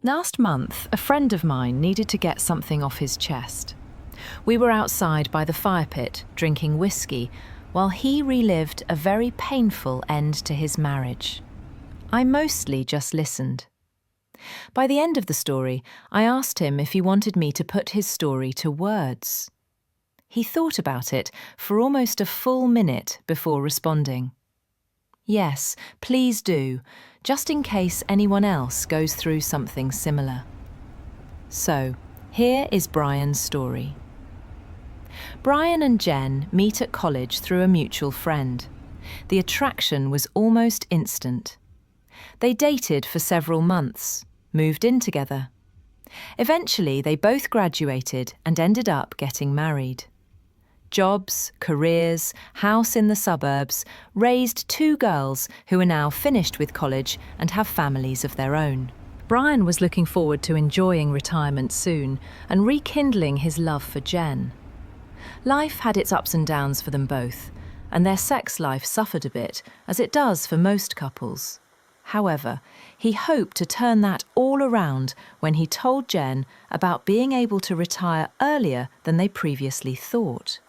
Last month, a friend of mine needed to get something off his chest. We were outside by the fire pit, drinking whiskey, while he relived a very painful end to his marriage. I mostly just listened. By the end of the story, I asked him if he wanted me to put his story to words. He thought about it for almost a full minute before responding. Yes, please do, just in case anyone else goes through something similar. So, here is Brian's story. Brian and Jen meet at college through a mutual friend. The attraction was almost instant. They dated for several months, moved in together. Eventually, they both graduated and ended up getting married. Jobs, careers, house in the suburbs, raised two girls who are now finished with college and have families of their own. Brian was looking forward to enjoying retirement soon and rekindling his love for Jen. Life had its ups and downs for them both, and their sex life suffered a bit, as it does for most couples. However, he hoped to turn that all around when he told Jen about being able to retire earlier than they previously thought.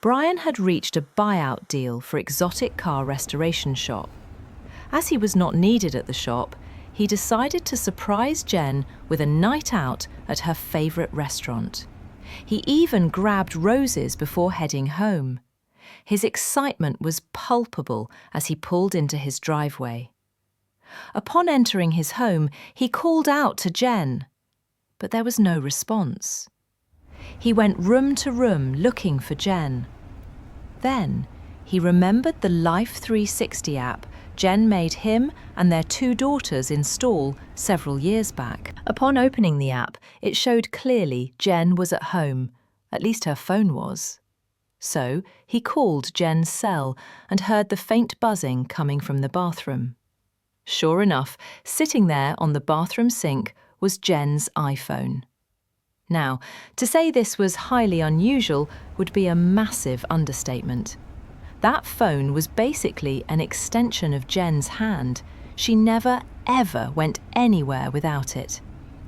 Brian had reached a buyout deal for exotic car restoration shop. As he was not needed at the shop, he decided to surprise Jen with a night out at her favourite restaurant. He even grabbed roses before heading home. His excitement was palpable as he pulled into his driveway. Upon entering his home, he called out to Jen, but there was no response. He went room to room looking for Jen. Then he remembered the Life 360 app Jen made him and their two daughters install several years back. Upon opening the app, it showed clearly Jen was at home, at least her phone was. So he called Jen's cell and heard the faint buzzing coming from the bathroom. Sure enough, sitting there on the bathroom sink was Jen's iPhone. Now, to say this was highly unusual would be a massive understatement. That phone was basically an extension of Jen's hand. She never, ever went anywhere without it.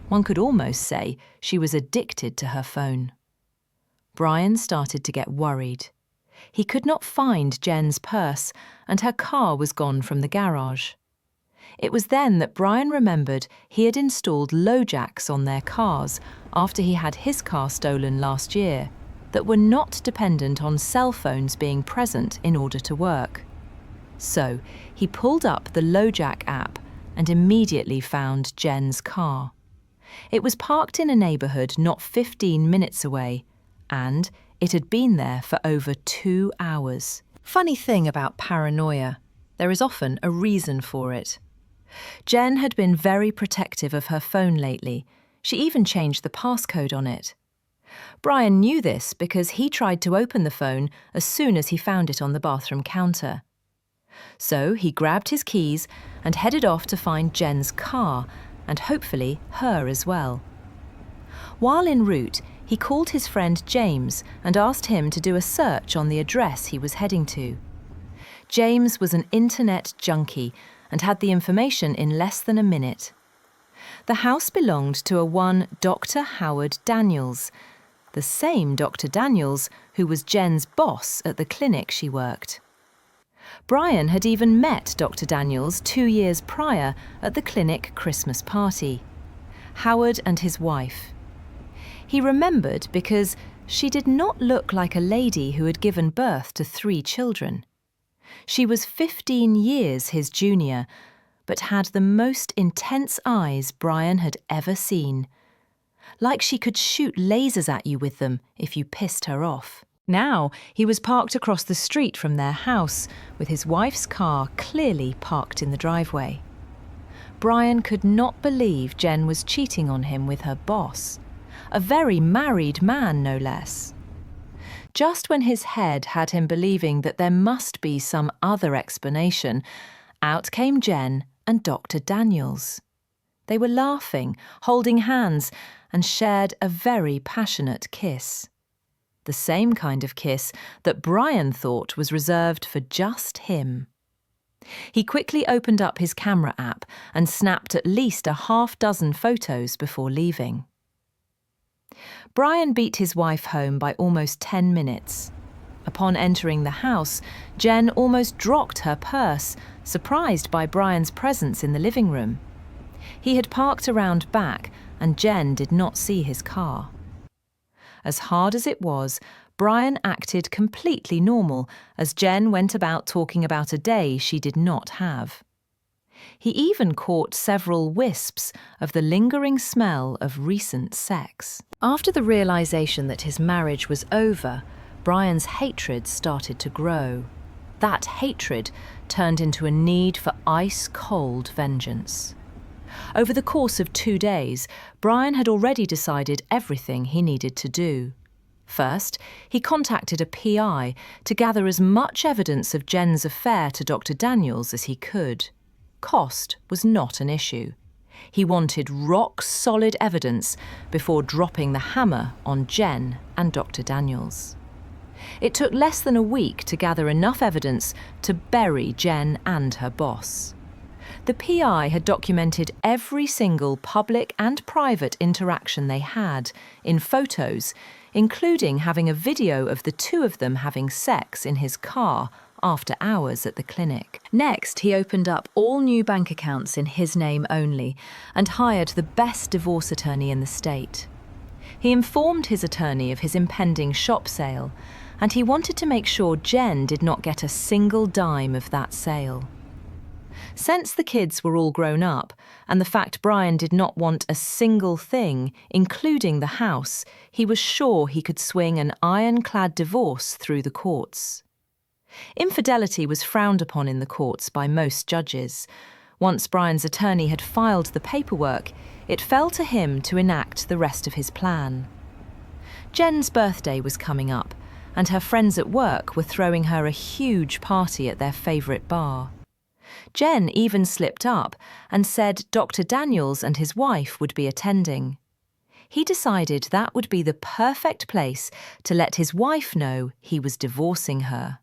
One could almost say she was addicted to her phone. Brian started to get worried. He could not find Jen's purse, and her car was gone from the garage. It was then that Brian remembered he had installed LoJacks on their cars after he had his car stolen last year that were not dependent on cell phones being present in order to work. So he pulled up the LoJack app and immediately found Jen's car. It was parked in a neighbourhood not 15 minutes away, and it had been there for over 2 hours. Funny thing about paranoia, there is often a reason for it. Jen had been very protective of her phone lately. She even changed the passcode on it. Brian knew this because he tried to open the phone as soon as he found it on the bathroom counter. So he grabbed his keys and headed off to find Jen's car, and hopefully her as well. While en route, he called his friend James and asked him to do a search on the address he was heading to. James was an internet junkie and had the information in less than a minute. The house belonged to a one Dr. Howard Daniels, the same Dr. Daniels who was Jen's boss at the clinic she worked. Brian had even met Dr. Daniels 2 years prior at the clinic Christmas party. Howard and his wife. He remembered because she did not look like a lady who had given birth to 3 children. She was 15 years his junior, but had the most intense eyes Brian had ever seen. Like she could shoot lasers at you with them if you pissed her off. Now he was parked across the street from their house, with his wife's car clearly parked in the driveway. Brian could not believe Jen was cheating on him with her boss. A very married man, no less. Just when his head had him believing that there must be some other explanation, out came Jen and Dr. Daniels. They were laughing, holding hands, and shared a very passionate kiss. The same kind of kiss that Brian thought was reserved for just him. He quickly opened up his camera app and snapped at least a half-dozen photos before leaving. Brian beat his wife home by almost 10 minutes. Upon entering the house, Jen almost dropped her purse, surprised by Brian's presence in the living room. He had parked around back, and Jen did not see his car. As hard as it was, Brian acted completely normal as Jen went about talking about a day she did not have. He even caught several wisps of the lingering smell of recent sex. After the realization that his marriage was over, Brian's hatred started to grow. That hatred turned into a need for ice-cold vengeance. Over the course of 2 days, Brian had already decided everything he needed to do. First, he contacted a PI to gather as much evidence of Jen's affair to Dr. Daniels as he could. Cost was not an issue. He wanted rock-solid evidence before dropping the hammer on Jen and Dr. Daniels. It took less than a week to gather enough evidence to bury Jen and her boss. The PI had documented every single public and private interaction they had in photos, including having a video of the two of them having sex in his car after hours at the clinic. Next, he opened up all new bank accounts in his name only and hired the best divorce attorney in the state. He informed his attorney of his impending shop sale, and he wanted to make sure Jen did not get a single dime of that sale. Since the kids were all grown up, and the fact Brian did not want a single thing, including the house, he was sure he could swing an ironclad divorce through the courts. Infidelity was frowned upon in the courts by most judges. Once Brian's attorney had filed the paperwork, it fell to him to enact the rest of his plan. Jen's birthday was coming up, and her friends at work were throwing her a huge party at their favourite bar. Jen even slipped up and said Dr. Daniels and his wife would be attending. He decided that would be the perfect place to let his wife know he was divorcing her.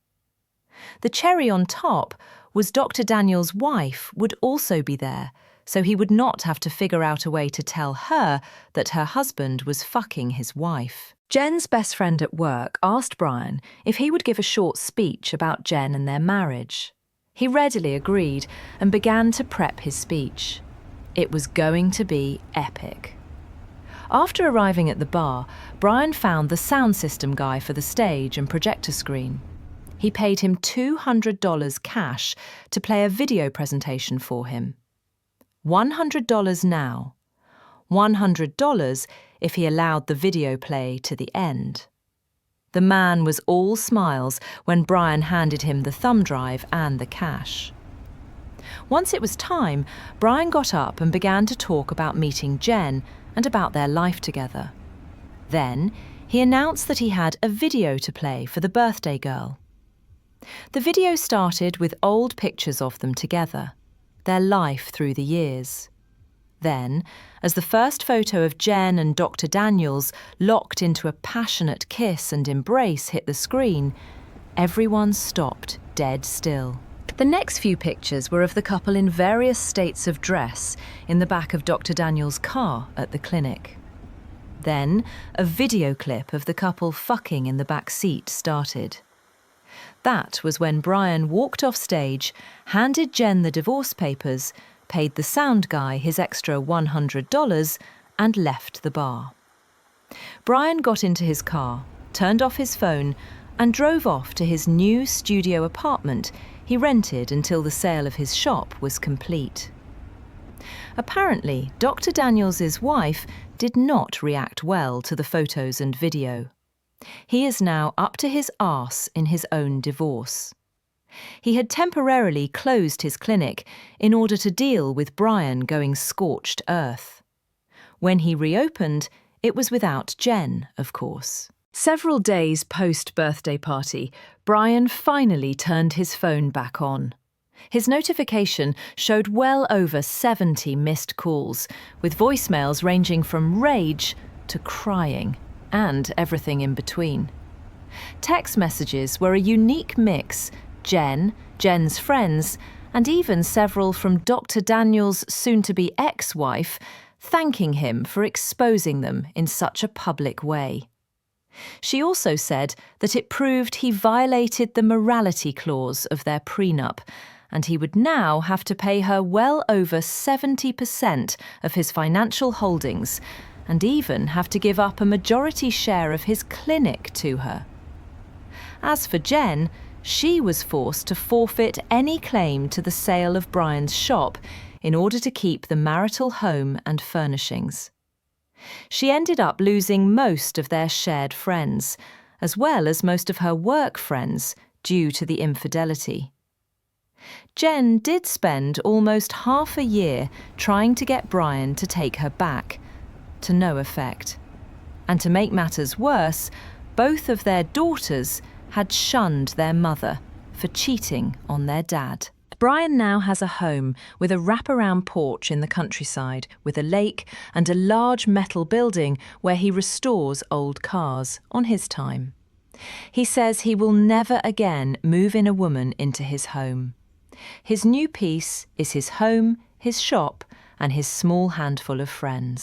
The cherry on top was Dr. Daniels' wife would also be there, so he would not have to figure out a way to tell her that her husband was fucking his wife. Jen's best friend at work asked Brian if he would give a short speech about Jen and their marriage. He readily agreed and began to prep his speech. It was going to be epic. After arriving at the bar, Brian found the sound system guy for the stage and projector screen. He paid him $200 cash to play a video presentation for him. $100 now. $100 if he allowed the video play to the end. The man was all smiles when Brian handed him the thumb drive and the cash. Once it was time, Brian got up and began to talk about meeting Jen and about their life together. Then he announced that he had a video to play for the birthday girl. The video started with old pictures of them together, their life through the years. Then, as the first photo of Jen and Dr. Daniels locked into a passionate kiss and embrace hit the screen, everyone stopped dead still. The next few pictures were of the couple in various states of dress in the back of Dr. Daniels' car at the clinic. Then, a video clip of the couple fucking in the back seat started. That was when Brian walked off stage, handed Jen the divorce papers, paid the sound guy his extra $100 and left the bar. Brian got into his car, turned off his phone and drove off to his new studio apartment he rented until the sale of his shop was complete. Apparently, Dr. Daniels' wife did not react well to the photos and video. He is now up to his arse in his own divorce. He had temporarily closed his clinic in order to deal with Brian going scorched earth. When he reopened, it was without Jen, of course. Several days post-birthday party, Brian finally turned his phone back on. His notification showed well over 70 missed calls, with voicemails ranging from rage to crying, and everything in between. Text messages were a unique mix: Jen, Jen's friends, and even several from Dr. Daniel's soon-to-be ex-wife, thanking him for exposing them in such a public way. She also said that it proved he violated the morality clause of their prenup, and he would now have to pay her well over 70% of his financial holdings, and even have to give up a majority share of his clinic to her. As for Jen, she was forced to forfeit any claim to the sale of Brian's shop in order to keep the marital home and furnishings. She ended up losing most of their shared friends, as well as most of her work friends, due to the infidelity. Jen did spend almost half a year trying to get Brian to take her back, to no effect. And to make matters worse, both of their daughters had shunned their mother for cheating on their dad. Brian now has a home with a wraparound porch in the countryside, with a lake and a large metal building where he restores old cars on his time. He says he will never again move in a woman into his home. His new peace is his home, his shop, and his small handful of friends.